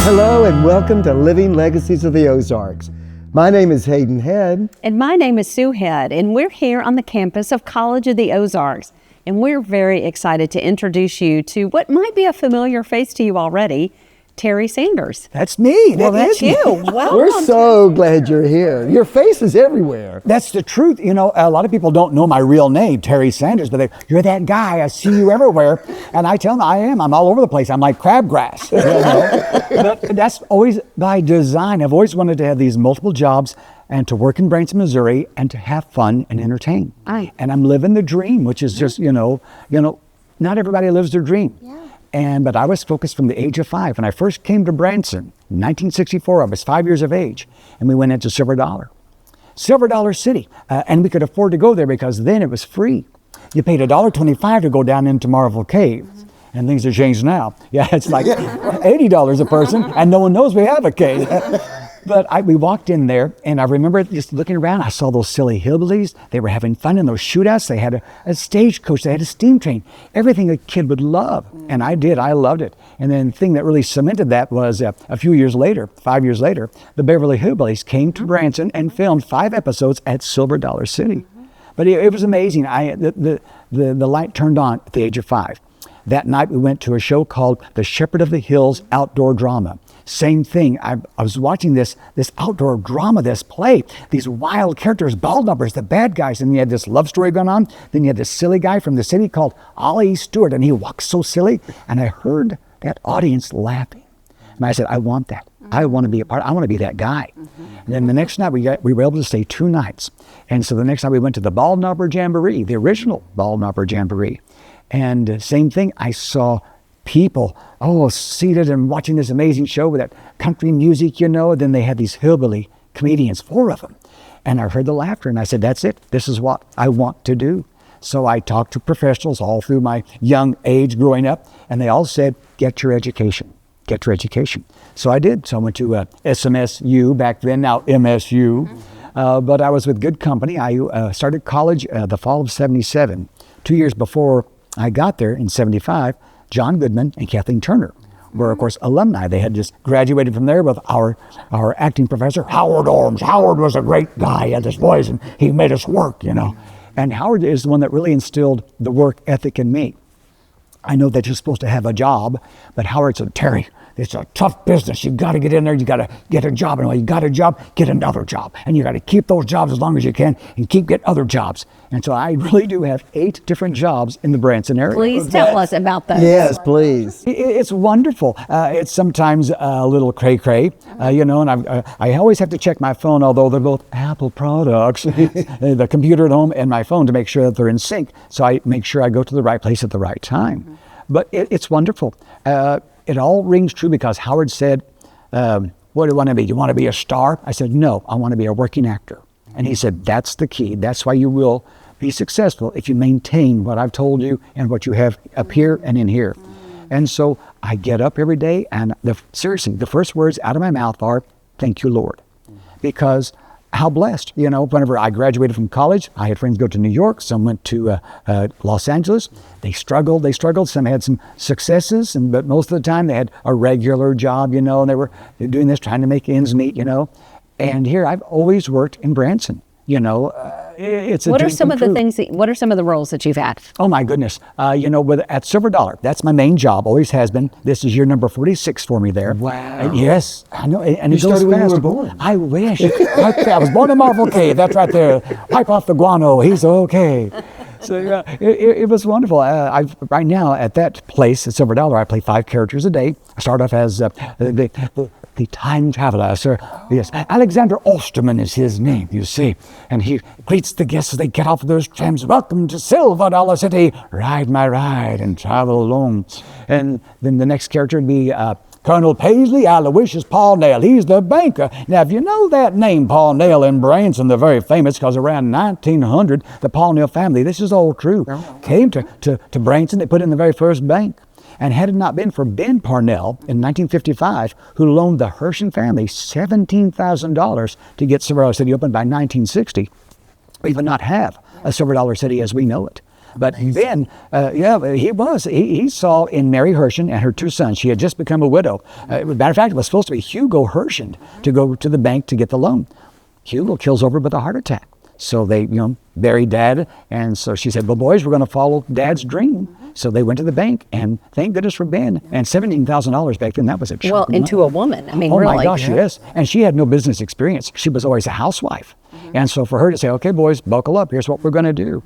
Hello and welcome to Living Legacies of the Ozarks. My name is Hayden Head. And my name is Sue Head, and we're here on the campus of College of the Ozarks. And we're very excited to introduce you to what might be a familiar face to you already, Terry Sanders. That's me. Well, that's you. Welcome. We're so glad you're here. Your face is everywhere. That's the truth. You know, a lot of people don't know my real name, Terry Sanders, but you're that guy. I see you everywhere. And I tell them I am. I'm all over the place. I'm like crabgrass. You know? But that's always by design. I've always wanted to have these multiple jobs and to work in Branson, Missouri, and to have fun and entertain. Aye. And I'm living the dream, which is just, you know, not everybody lives their dream. Yeah. But I was focused from the age of 5. When I first came to Branson in 1964, I was 5 years of age, and we went into Silver Dollar City. And we could afford to go there because then it was free. You paid $1.25 to go down into Marvel Cave. And things have changed now. Yeah, it's like $80 a person, and no one knows we have a cave. But we walked in there, and I remember just looking around. I saw those silly hillbillies. They were having fun in those shootouts. They had a stagecoach. They had a steam train. Everything a kid would love. And I did. I loved it. And then the thing that really cemented that was a few years later, 5 years later, the Beverly Hillbillies came to Branson and filmed 5 episodes at Silver Dollar City. But it was amazing. The light turned on at the age of 5. That night we went to a show called The Shepherd of the Hills Outdoor Drama. Same thing. I was watching this outdoor drama, this play, these wild characters, bald numbers, the bad guys, and you had this love story going on. Then you had this silly guy from the city called Ollie Stewart, and he walks so silly. And I heard that audience laughing. And I said, I want that. I want to be a part. I want to be that guy. And then the next night we were able to stay 2 nights. And so the next night we went to the Bald Knobber Jamboree, the original Bald Knobber Jamboree. And same thing, I saw people, seated and watching this amazing show with that country music, you know. Then they had these hillbilly comedians, 4 of them. And I heard the laughter, and I said, that's it. This is what I want to do. So I talked to professionals all through my young age growing up, and they all said, get your education. Get your education. So I did. So I went to SMSU back then, now MSU. But I was with good company. I started college the fall of 77. 2 years before I got there in 75, John Goodman and Kathleen Turner were, of course, alumni. They had just graduated from there with our acting professor, Howard Orms. Howard was a great guy. He had his voice, and he made us work, you know. And Howard is the one that really instilled the work ethic in me. I know that you're supposed to have a job, but Howard said, Terry, it's a tough business. You got to get in there. You got to get a job. And when you got a job, get another job. And you got to keep those jobs as long as you can and keep getting other jobs. And so I really do have 8 different jobs in the Branson area. Please tell us about those. Yes, please. It's wonderful. It's sometimes a little cray-cray, you know, and I always have to check my phone, although they're both Apple products, the computer at home and my phone, to make sure that they're in sync. So I make sure I go to the right place at the right time. But it's wonderful. It all rings true because Howard said, what do you want to be? Do you want to be a star? I said, no, I want to be a working actor. And he said, that's the key. That's why you will be successful if you maintain what I've told you and what you have up here and in here. And so I get up every day, and seriously, the first words out of my mouth are, thank you, Lord. Because how blessed, you know, whenever I graduated from college, I had friends go to New York, some went to Los Angeles. They struggled, some had some successes, but most of the time they had a regular job, you know, and they were doing this, trying to make ends meet, you know. And here I've always worked in Branson, you know. It's a What are dream some come of the true. things? What are some of the roles that you've had? Oh my goodness. You know, at Silver Dollar, that's my main job, always has been. This is year number 46 for me there. Wow. Yes, I know. And You it goes started when you fast. were born. I wish. Right there. I was born in Marvel Cave. That's right there. Wipe off the guano. He's okay. So yeah, it was wonderful. Right now at that place at Silver Dollar, I play 5 characters a day. I start off as the time traveler, sir. Yes, Alexander Osterman is his name, you see. And he greets the guests as they get off of those trams. Welcome to Silver Dollar City. Ride my ride and travel along. And then the next character would be Colonel Paisley Aloysius Paul Nail. He's the banker. Now, if you know that name, Paul Nail in Branson, they're very famous because around 1900, the Paul Nail family, this is all true, came to Branson. They put in the very first bank. And had it not been for Ben Parnell in 1955, who loaned the Herschend family $17,000 to get Silver Dollar City open by 1960, we would not have a Silver Dollar City as we know it. But then, he saw in Mary Herschend and her 2 sons, she had just become a widow. Matter of fact, it was supposed to be Hugo Herschend to go to the bank to get the loan. Hugo kills over with a heart attack. So they, buried Dad. And so she said, well, boys, we're going to follow Dad's dream. So they went to the bank, and thank goodness for Ben. And $17,000 back then, that was a chunk of money. Into a woman. I mean, oh really. My gosh, yes. And she had no business experience. She was always a housewife. And so for her to say, okay, boys, buckle up. Here's what we're going to do.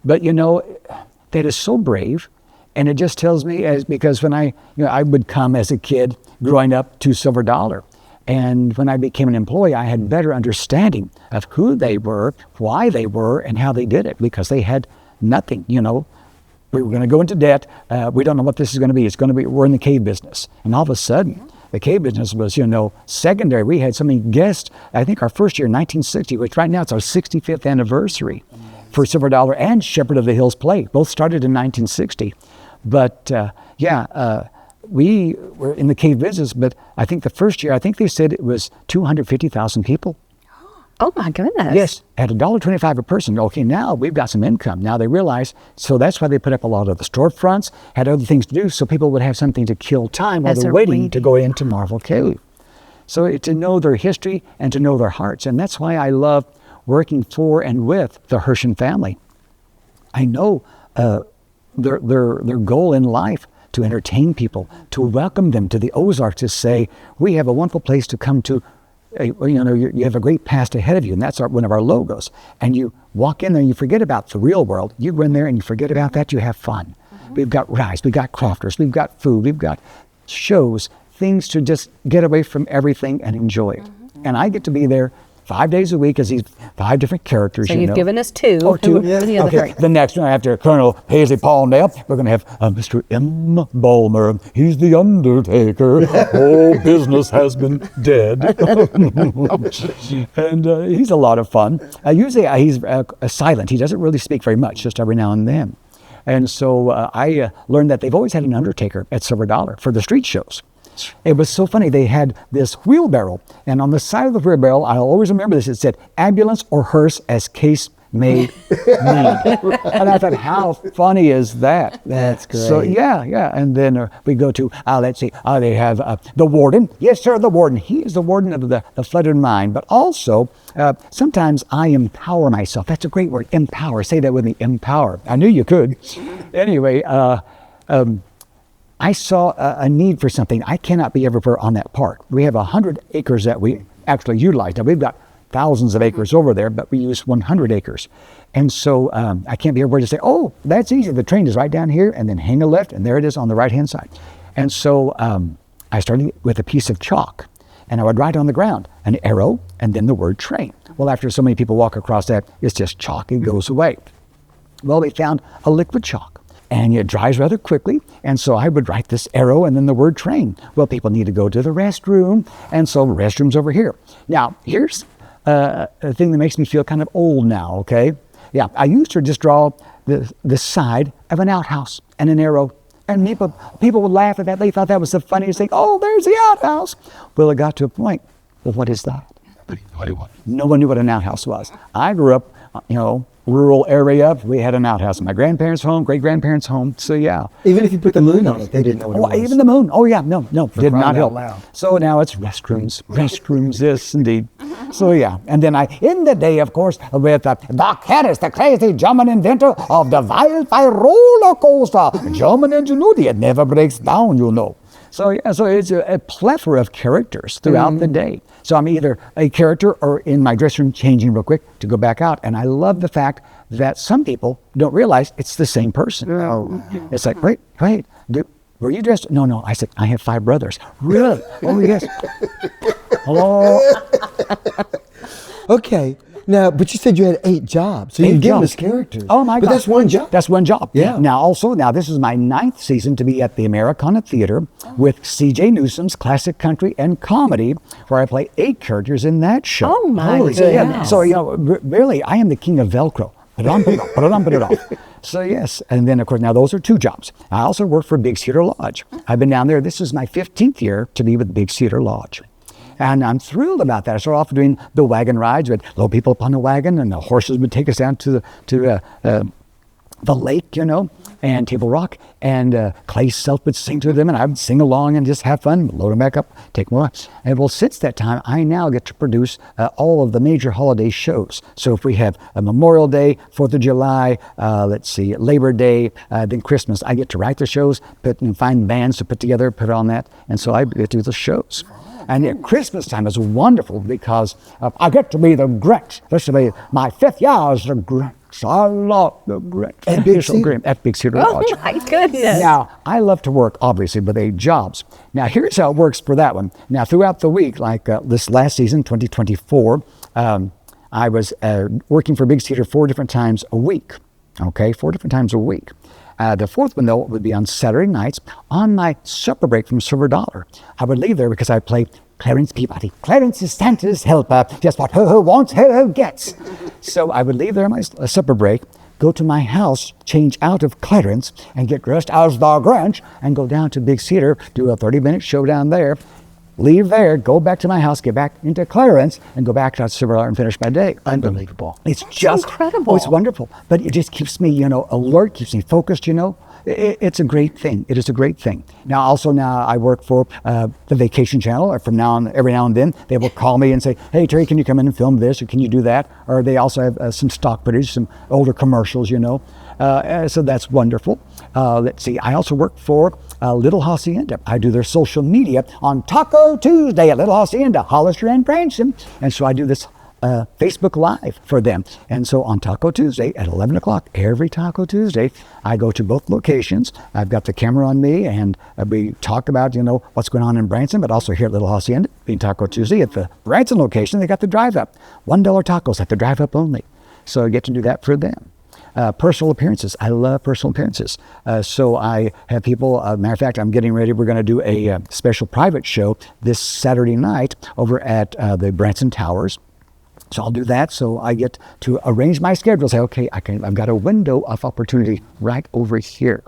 But, that is so brave. And it just tells me, because when I would come as a kid growing up to Silver Dollar. And when I became an employee, I had better understanding of who they were, why they were, and how they did it, because they had nothing, We were going to go into debt. We don't know what this is going to be. It's going to be, we're in the cave business. And all of a sudden, the cave business was, secondary. We had so many guests. I think our first year, 1960, which right now it's our 65th anniversary for Silver Dollar and Shepherd of the Hills Play. Both started in 1960. But we were in the cave business, but I think the first year, I think they said it was 250,000 people. Oh my goodness. Yes, at $1.25 a person. Okay, now we've got some income. Now they realize, so that's why they put up a lot of the storefronts, had other things to do, so people would have something to kill time while they're waiting to go into Marvel Cave. So to know their history and to know their hearts. And that's why I love working for and with the Herschend family. I know their goal in life to entertain people, to welcome them to the Ozarks, to say, we have a wonderful place to come to. You have a great past ahead of you, and that's one of our logos. And you walk in there and you forget about the real world. You go in there and you forget about that, you have fun. We've got rice, we've got crofters, we've got food, we've got shows, things to just get away from everything and enjoy it. And I get to be there 5 days a week as these 5 different characters. So you've given us 2. Oh, 2. Who are the other 3? The next one, after Colonel Paisley Palmdale, we're going to have Mr. M. Bulmer. He's the Undertaker. Oh, business has been dead. And he's a lot of fun. Usually he's silent. He doesn't really speak very much, just every now and then. And so I learned that they've always had an Undertaker at Silver Dollar for the street shows. It was so funny. They had this wheelbarrow, and on the side of the wheelbarrow, I'll always remember this, it said, ambulance or hearse as case may need. And I thought, how funny is that? That's great. So, yeah. And then we go to, let's see, they have the warden. Yes, sir, the warden. He is the warden of the flooded mine. But also, sometimes I empower myself. That's a great word, empower. Say that with me, empower. I knew you could. Anyway, I saw a need for something. I cannot be everywhere on that park. We have 100 acres that we actually utilize. Now, we've got thousands of acres over there, but we use 100 acres. And so I can't be everywhere to say, oh, that's easy. The train is right down here, and then hang a left, and there it is on the right-hand side. And so I started with a piece of chalk, and I would write on the ground an arrow and then the word train. Well, after so many people walk across that, it's just chalk. It goes away. Well, they found a liquid chalk. And it dries rather quickly, and so I would write this arrow and then the word train. Well, people need to go to the restroom, and so restroom's over here. Now, here's a thing that makes me feel kind of old now, okay? Yeah, I used to just draw the side of an outhouse and an arrow, and people would laugh at that. They thought that was the funniest thing. Oh, there's the outhouse. Well, it got to a point, well, what is that? No one knew what an outhouse was. I grew up, rural area. We had an outhouse in my grandparents' home, great-grandparents' home. So, yeah. Even if you put the moon on it, they didn't know what it was. Even the moon. Oh, yeah. No, did not help. Loud. So now it's restrooms, yes, indeed. So, yeah. And then in the day, of course, with Doc Harris, the crazy German inventor of the wildfire roller coaster. German ingenuity, it never breaks down, So it's a plethora of characters throughout the day. So I'm either a character or in my dressing room changing real quick to go back out. And I love the fact that some people don't realize it's the same person. Oh. It's like, wait, were you dressed? No. I said, I have 5 brothers. Really? Oh, yes. Hello? Okay. Now, but you said you had 8 jobs. So you give us characters. Oh, my God. But that's one job. That's one job. Yeah. Now, this is my 9th season to be at the Americana Theater with C.J. Newsom's Classic Country and Comedy, where I play 8 characters in that show. Oh, my Holy goodness. Yeah. So, really, I am the king of Velcro. Put it on, put it off. So, yes. And then, of course, now those are 2 jobs. I also work for Big Cedar Lodge. I've been down there. This is my 15th year to be with Big Cedar Lodge. And I'm thrilled about that. I started off doing the wagon rides. We'd load people up on the wagon, and the horses would take us down to the lake, and Table Rock, and Clay Self would sing to them, and I would sing along and just have fun, load them back up, take them away. And well, since that time, I now get to produce all of the major holiday shows. So if we have a Memorial Day, 4th of July, Labor Day, then Christmas, I get to write the shows, find bands to put together, put on that, and so I get to do the shows. And at Christmas time is wonderful because I get to be the Grinch. This will be my 5th year as the Grinch. I love the Grinch. At Big Cedar Lodge. Oh, my goodness. Now, I love to work, obviously, with 8 jobs. Now, here's how it works for that one. Now, throughout the week, like this last season, 2024, I was working for Big Cedar 4 different times a week. Okay, 4 different times a week. The 4th one, though, would be on Saturday nights on my supper break from Silver Dollar. I would leave there because I play Clarence Peabody. Clarence is Santa's helper. Just what ho-ho wants, ho-ho gets. So I would leave there on my supper break, go to my house, change out of Clarence, and get dressed as the Grinch, and go down to Big Cedar, do a 30-minute show down there, leave there, go back to my house, get back into Clarence, and go back to Silver Dollar and finish my day. Unbelievable. It's just incredible. Oh, it's wonderful. But it just keeps me, alert, keeps me focused, It's a great thing. It is a great thing. Now I work for the Vacation Channel. Or from now on, every now and then, they will call me and say, "Hey, Terry, can you come in and film this, or can you do that?" Or they also have some stock footage, some older commercials, So that's wonderful. Let's see. I also work for Little Hacienda. I do their social media on Taco Tuesday at Little Hacienda, Hollister and Branson. And so I do this Facebook Live for them. And so on Taco Tuesday at 11 o'clock, every Taco Tuesday, I go to both locations. I've got the camera on me, and we talk about, what's going on in Branson, but also here at Little Hacienda, being Taco Tuesday. At the Branson location, they got the drive-up. $1 tacos at the drive-up only. So I get to do that for them. Personal appearances. I love personal appearances. So I have people, matter of fact, I'm getting ready. We're going to do a special private show this Saturday night over at the Branson Towers. So I'll do that. So I get to arrange my schedule. Say, okay, I've got a window of opportunity right over here.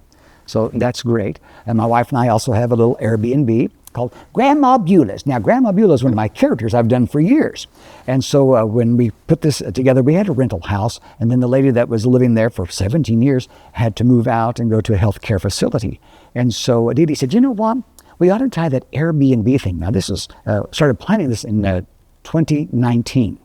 So that's great. And my wife and I also have a little Airbnb called Grandma Beulah's. Now, Grandma Beulah is one of my characters I've done for years. And so when we put this together, we had a rental house. And then the lady that was living there for 17 years had to move out and go to a healthcare facility. And so Dee Dee said, you know what? We ought to try that Airbnb thing. Now, this is started planning this in 2019.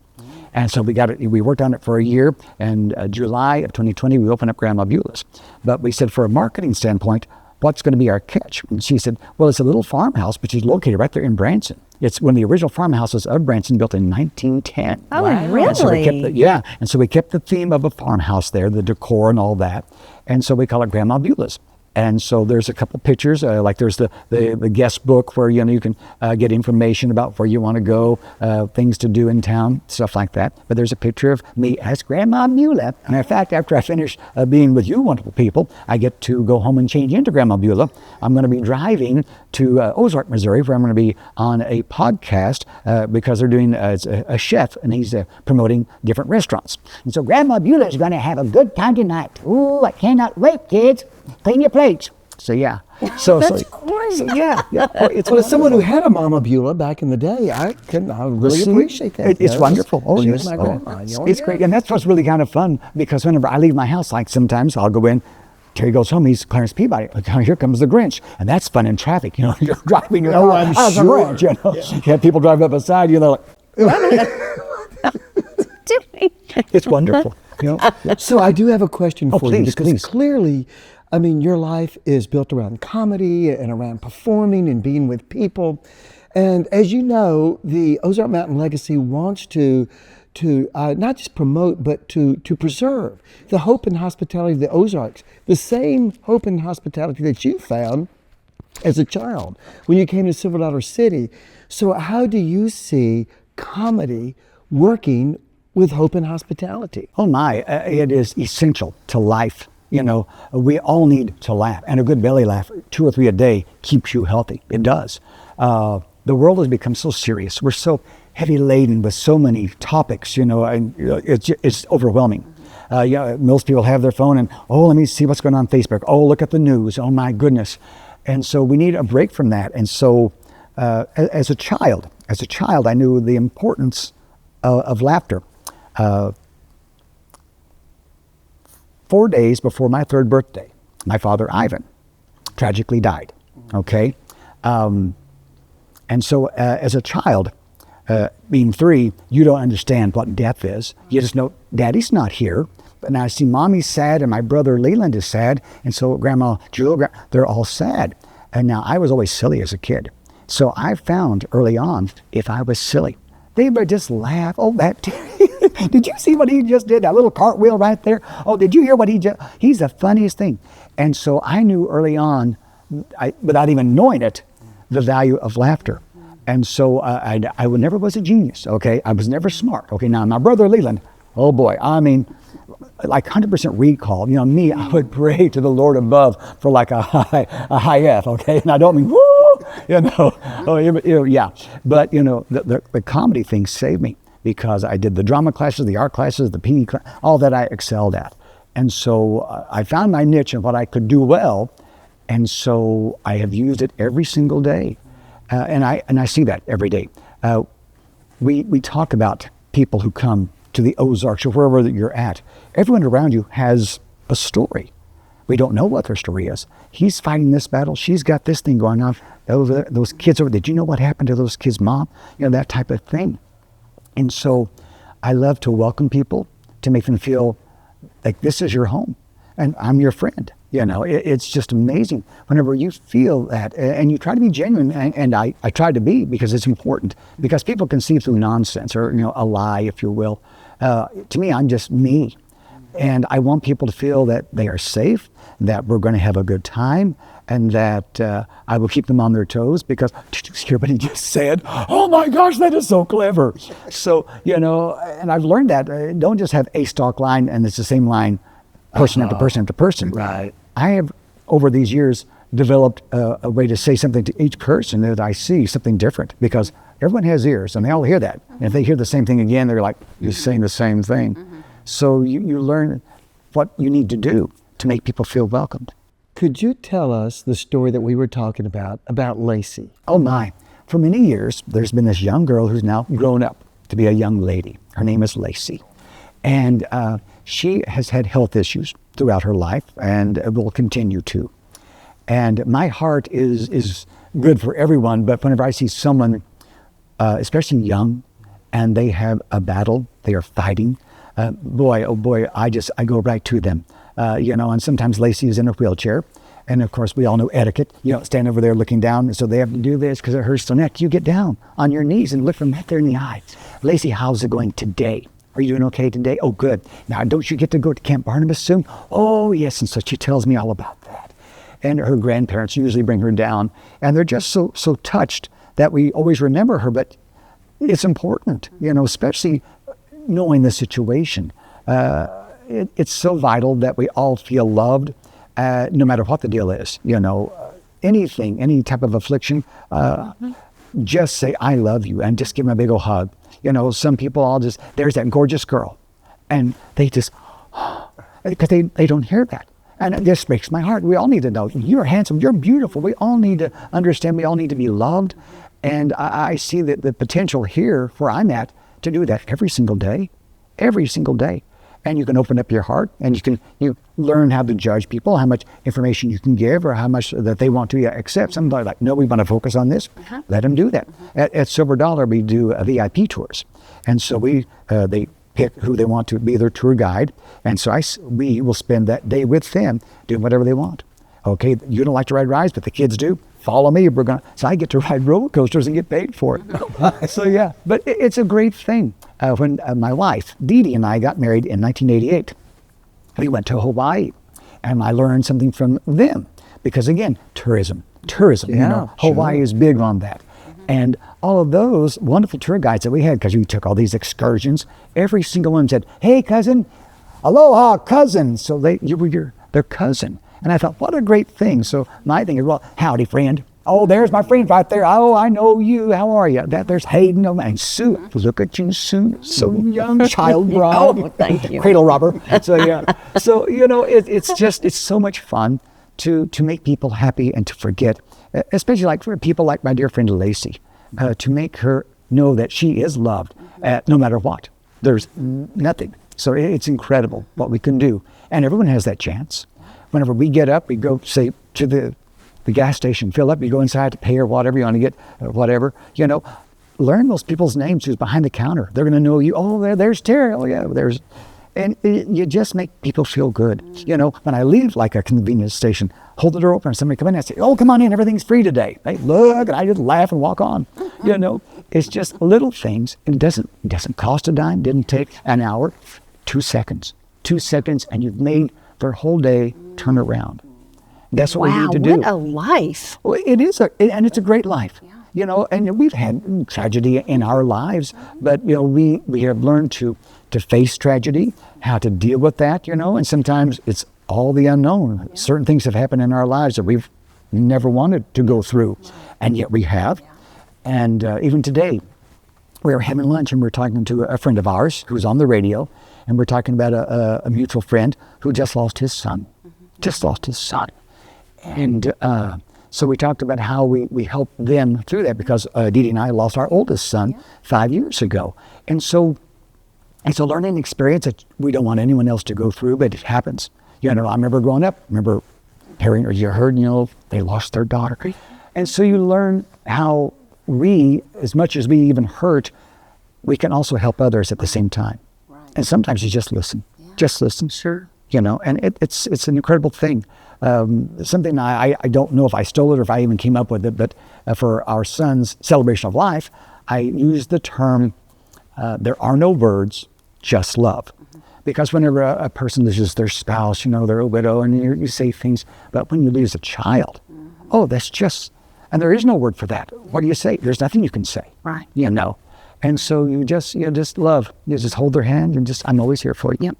And so we worked on it for a year, and July of 2020, we opened up Grandma Beulah's. But we said, for a marketing standpoint, what's going to be our catch? And she said, well, it's a little farmhouse, which is located right there in Branson. It's one of the original farmhouses of Branson, built in 1910. Oh, wow. Really? And so and so we kept the theme of a farmhouse there, the decor and all that. And so we call it Grandma Beulah's. And so there's a couple pictures, like there's the guest book where you can get information about where you want to go, things to do in town, stuff like that. But there's a picture of me as Grandma Beulah. And in fact, after I finish being with you wonderful people, I get to go home and change into Grandma Beulah. I'm going to be driving to Ozark, Missouri, where I'm going to be on a podcast because they're doing a chef, and he's promoting different restaurants. And so Grandma Beulah is going to have a good time tonight. Ooh, I cannot wait, kids. Clean your plates. So yeah. That's great. So, yeah. Well, As someone who had a Mama Beulah back in the day, I really appreciate that. It's wonderful. She was my grandma. It's great. And that's what's really kind of fun, because whenever I leave my house, like sometimes I'll go in, Terry goes home, he's Clarence Peabody. Here comes the Grinch. And that's fun in traffic. You're driving your car I'm as a sure. Grinch. You have people drive up beside you, and they're like, it's wonderful. So I do have a question for you, please, because please. clearly, your life is built around comedy and around performing and being with people. And as you know, the Ozark Mountain Legacy wants to not just promote, but to preserve the hope and hospitality of the Ozarks, the same hope and hospitality that you found as a child when you came to Silver Dollar City. So how do you see comedy working with hope and hospitality? Oh my, it is essential to life. We all need to laugh, and a good belly laugh, 2 or 3 a day, keeps you healthy. It does. The world has become so serious. We're so heavy laden with so many topics, and it's overwhelming. Most people have their phone and, let me see what's going on Facebook. Oh, look at the news. Oh my goodness. And so we need a break from that. And so as a child, I knew the importance of laughter. 4 days before my 3rd birthday, my father, Ivan, tragically died, okay? And so as a child, being 3, you don't understand what death is. You just know, Daddy's not here. But now I see Mommy's sad and my brother Leland is sad. And so Grandma Jewel, they're all sad. And now I was always silly as a kid. So I found early on, if I was silly, they would just laugh. Oh, that did you see what he just did? That little cartwheel right there? Oh, did you hear what he's the funniest thing. And so I knew early on, without even knowing it, the value of laughter. And so I never was a genius, okay? I was never smart, okay? Now, my brother Leland, oh boy, I mean, like 100% recall. You know, me, I would pray to the Lord above for like a high F, okay? And I don't mean, woo, you know, yeah. But, you know, the comedy thing saved me because I did the drama classes, the art classes, the PE class, all that I excelled at. And so I found my niche and what I could do well. And so I have used it every single day. And I see that every day. We talk about people who come to the Ozarks or wherever that you're at. Everyone around you has a story. We don't know what their story is. He's fighting this battle. She's got this thing going on. Those kids over there, did you know what happened to those kids' mom? You know, that type of thing. And so I love to welcome people, to make them feel like this is your home and I'm your friend. You know, it's just amazing whenever you feel that, and you try to be genuine, and I try to be, because it's important, because people can see through nonsense or, you know, a lie, if you will. To me, I'm just me, and I want people to feel that they are safe, that we're going to have a good time, and that I will keep them on their toes, because did you hear what he just said? Oh my gosh, that is so clever. So, you know, and I've learned that don't just have a stock line and it's the same line person after person after person. Right. I have, over these years, developed a way to say something to each person that I see, something different, because everyone has ears and they all hear that. And if they hear the same thing again, they're like, you're saying the same thing. So you learn what you need to do to make people feel welcomed. Could you tell us the story that we were talking about Lacey? Oh my. For many years, there's been this young girl who's now grown up to be a young lady. Her name is Lacey. And she has had health issues throughout her life and will continue to. And my heart is good for everyone, but whenever I see someone, especially young, and they have a battle, they are fighting, boy, oh boy, I go right to them. You know, and sometimes Lacey is in a wheelchair. And of course, we all know etiquette. You don't stand over there looking down. So they have to do this because it hurts their neck. You get down on your knees and look them right there in the eye. Lacey, how's it going today? Are you doing okay today? Oh, good. Now, don't you get to go to Camp Barnabas soon? Oh, yes. And so she tells me all about that. And her grandparents usually bring her down. And they're just so touched that we always remember her. But it's important, you know, especially knowing the situation. It's so vital that we all feel loved, no matter what the deal is. You know, anything, any type of affliction, just say, I love you, and just give them a big old hug. You know, some people there's that gorgeous girl, and they just, because they don't hear that. And it just breaks my heart. We all need to know, you're handsome, you're beautiful. We all need to understand, we all need to be loved. And I see the potential here, where I'm at, to do that every single day. And you can open up your heart, and you learn how to judge people, how much information you can give, or how much that they want to accept. Somebody like, no, we want to focus on this. Let them do that. At Silver Dollar, we do VIP tours, and so they pick who they want to be their tour guide, and so we will spend that day with them doing whatever they want. Okay, you don't like to ride rides, but the kids do. Follow me. So I get to ride roller coasters and get paid for it. So yeah, but it's a great thing. When my wife, Dee Dee, and I got married in 1988, we went to Hawaii, and I learned something from them. Because again, tourism, Yeah, you know, Hawaii is big on that. And all of those wonderful tour guides that we had, because we took all these excursions, every single one said, hey, cousin, aloha, cousin. So you were their cousin. And I thought, what a great thing. So my thing is, well, howdy, friend. Oh, there's my friend right there. Oh, I know you. How are you? There's Hayden and Sue. Look at you, Sue. So young, child bride. Oh, thank you. Cradle robber. So yeah. So, you know, it's so much fun to make people happy and to forget, especially like for people like my dear friend Lacey, to make her know that she is loved no matter what. There's nothing. So it's incredible what we can do. And everyone has that chance. Whenever we get up, we go, say, to the gas station, fill up, you go inside to pay or whatever you want to get, whatever, learn those people's names who's behind the counter. They're going to know you. Oh, there's Terry. Oh, yeah, and you just make people feel good. When I leave like a convenience station, hold the door open and somebody come in and I say, oh, come on in, everything's free today. They look, and I just laugh and walk on. It's just little things. It doesn't cost a dime, didn't take an hour, 2 seconds. 2 seconds, and you've made their whole day turn around. That's what we need to do. What a life. Well, it is, and it's a great life. And we've had tragedy in our lives, but we have learned to face tragedy, how to deal with that, and sometimes it's all the unknown. Yeah. Certain things have happened in our lives that we've never wanted to go through, and yet we have. And even today, we were having lunch and we were talking to a friend of ours who's on the radio, and we're talking about a mutual friend who just lost his son. And so we talked about how we helped them through that, because Dee Dee and I lost our oldest son 5 years ago. And so it's a learning experience that we don't want anyone else to go through, but it happens. I remember growing up, hearing, or you heard, they lost their daughter. And so you learn how we, as much as we even hurt, we can also help others at the same time. Right. And sometimes you just listen. Yeah. Just listen. Sure. And it's an incredible thing. Something I don't know if I stole it or if I even came up with it, but for our son's celebration of life, I used the term, there are no words, just love. Mm-hmm. Because whenever a person loses their spouse, they're a widow, and you say things, but when you lose a child, that's just, and there is no word for that. What do you say? There's nothing you can say. Right. And so you just love. You just hold their hand and I'm always here for you. Yep.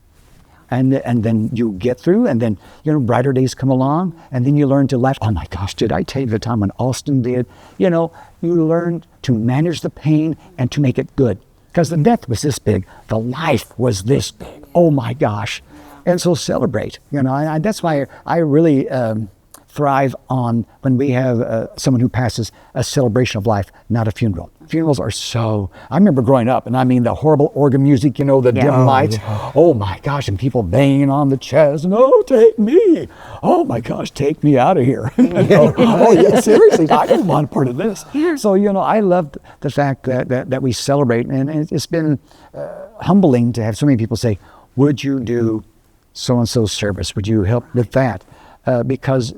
And then you get through, and then brighter days come along, and then you learn to laugh. Oh my gosh, did I tell you the time when Austin did? You learn to manage the pain and to make it good. Because the death was this big, the life was this big. Oh my gosh. And so celebrate, and that's why I really thrive on when we have someone who passes, a celebration of life, not a funeral. Funerals are I remember growing up, and I mean the horrible organ music, the dim lights. Yeah. Oh my gosh, and people banging on the chest, and take me. Oh my gosh, take me out of here. Oh yeah, seriously, I don't want part of this. Yeah. So, I love the fact that we celebrate, and it's been humbling to have so many people say, would you do so-and-so's service? Would you help with that? Because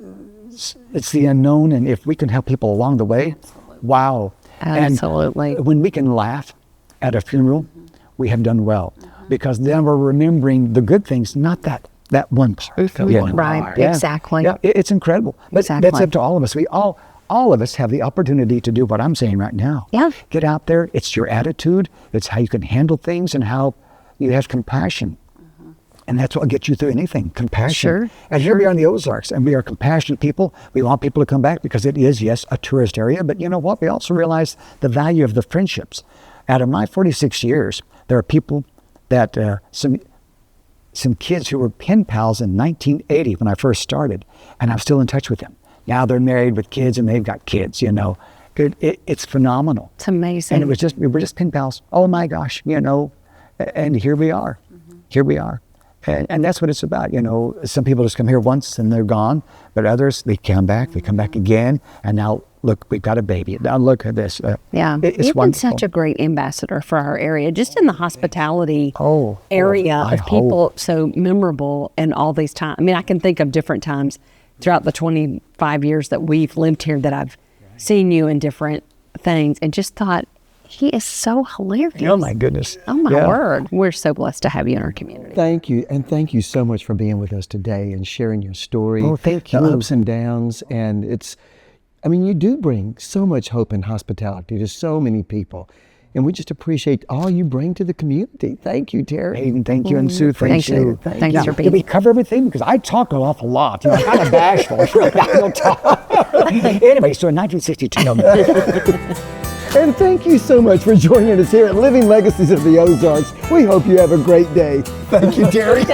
it's the unknown, and if we can help people along the way, wow. Absolutely. And when we can laugh at a funeral, we have done well, because then we're remembering the good things, not that one part. Right, yeah. Exactly. Yeah, it's incredible. But exactly. That's up to all of us. We all of us have the opportunity to do what I'm saying right now. Yeah. Get out there. It's your attitude. It's how you can handle things and how you have compassion. And that's what will get you through anything, compassion. Sure. And here we are in the Ozarks, and we are compassionate people. We want people to come back because it is, yes, a tourist area. But you know what? We also realize the value of the friendships. Out of my 46 years, there are people that, some kids who were pen pals in 1980 when I first started, and I'm still in touch with them. Now they're married with kids, and they've got kids, It's phenomenal. It's amazing. And we were just pen pals. Oh my gosh, and here we are. Mm-hmm. Here we are. And that's what it's about. Some people just come here once and they're gone, but others, they come back again, and now look, we've got a baby. Now look at this. It's wonderful. Been such a great ambassador for our area, just in the hospitality area of people, so memorable in all these times. I mean, I can think of different times throughout the 25 years that we've lived here that I've seen you in different things and just thought, he is so hilarious. Oh my goodness. Oh my word. We're so blessed to have you in our community. Thank you. And thank you so much for being with us today and sharing your story. Oh, thank you. The ups and downs. And you do bring so much hope and hospitality to so many people. And we just appreciate all you bring to the community. Thank you, Terry. Hayden, thank you. And Sue, thank you. Thanks for being here. Did we cover everything? Because I talk an awful lot. I'm kind of bashful. I don't talk. Anyway, so in 1962. And thank you so much for joining us here at Living Legacies of the Ozarks. We hope you have a great day. Thank you, Terry.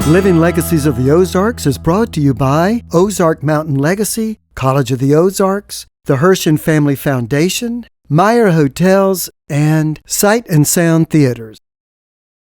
Living Legacies of the Ozarks is brought to you by Ozark Mountain Legacy, College of the Ozarks, the Herschend Family Foundation, Meyer Hotels, and Sight and Sound Theaters.